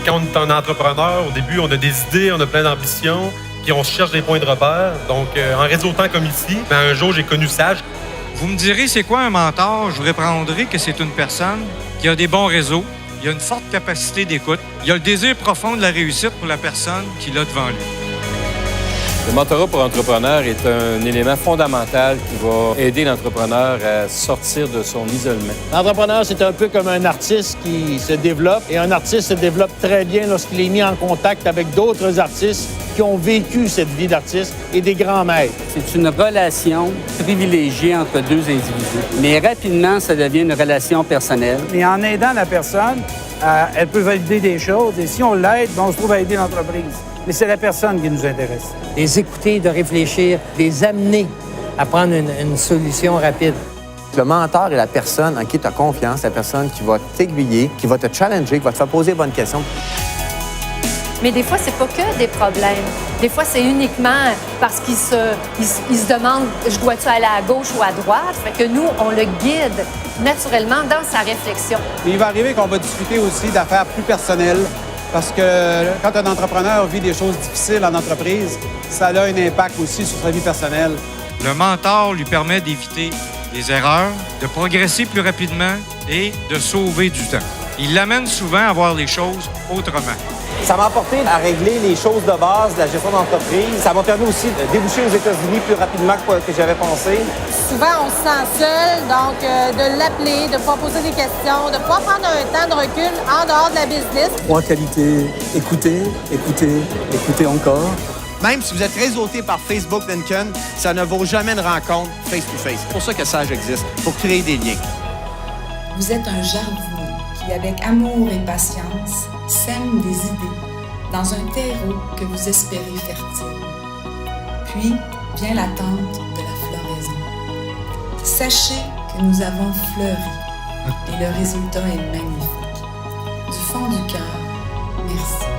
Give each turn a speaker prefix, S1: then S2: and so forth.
S1: Quand on est un entrepreneur, au début, on a des idées, on a plein d'ambitions, puis on cherche des points de repère. Donc, en réseautant comme ici, un jour, j'ai connu Sage.
S2: Vous me direz, c'est quoi un mentor? Je vous répondrai que c'est une personne qui a des bons réseaux, il a une forte capacité d'écoute, il a le désir profond de la réussite pour la personne qu'il a devant lui.
S3: Le mentorat pour entrepreneurs est un élément fondamental qui va aider l'entrepreneur à sortir de son isolement.
S4: L'entrepreneur, c'est un peu comme un artiste qui se développe. Et un artiste se développe très bien lorsqu'il est mis en contact avec d'autres artistes qui ont vécu cette vie d'artiste et des grands maîtres.
S5: C'est une relation privilégiée entre deux individus. Mais rapidement, ça devient une relation personnelle.
S6: Et en aidant la personne, elle peut valider des choses. Et si on l'aide, on se trouve à aider l'entreprise. Mais c'est la personne qui nous intéresse.
S7: Les écouter, de réfléchir, les amener à prendre une solution rapide.
S8: Le mentor est la personne en qui tu as confiance, la personne qui va t'aiguiller, qui va te challenger, qui va te faire poser les bonnes questions.
S9: Mais des fois, c'est pas que des problèmes. Des fois, c'est uniquement parce qu'il se demande « je dois-tu aller à gauche ou à droite? » Fait que nous, on le guide naturellement dans sa réflexion.
S6: Il va arriver qu'on va discuter aussi d'affaires plus personnelles. Parce que quand un entrepreneur vit des choses difficiles en entreprise, ça a un impact aussi sur sa vie personnelle.
S2: Le mentor lui permet d'éviter des erreurs, de progresser plus rapidement et de sauver du temps. Il l'amène souvent à voir les choses autrement.
S8: Ça m'a apporté à régler les choses de base de la gestion d'entreprise. Ça m'a permis aussi de déboucher aux États-Unis plus rapidement que j'avais pensé.
S10: Souvent, on se sent seul, donc de l'appeler, de pouvoir poser des questions, de pouvoir prendre un temps de recul en dehors de la business.
S11: 3 qualités. Écouter, écouter, écouter encore.
S12: Même si vous êtes réseauté par Facebook, LinkedIn, ça ne vaut jamais une rencontre face-to-face. C'est pour ça que Sage existe, pour créer des liens.
S13: Vous êtes un jardinier qui, avec amour et patience, sème des idées dans un terreau que vous espérez fertile. Puis vient l'attente de la floraison. Sachez que nous avons fleuri et le résultat est magnifique. Du fond du cœur, merci.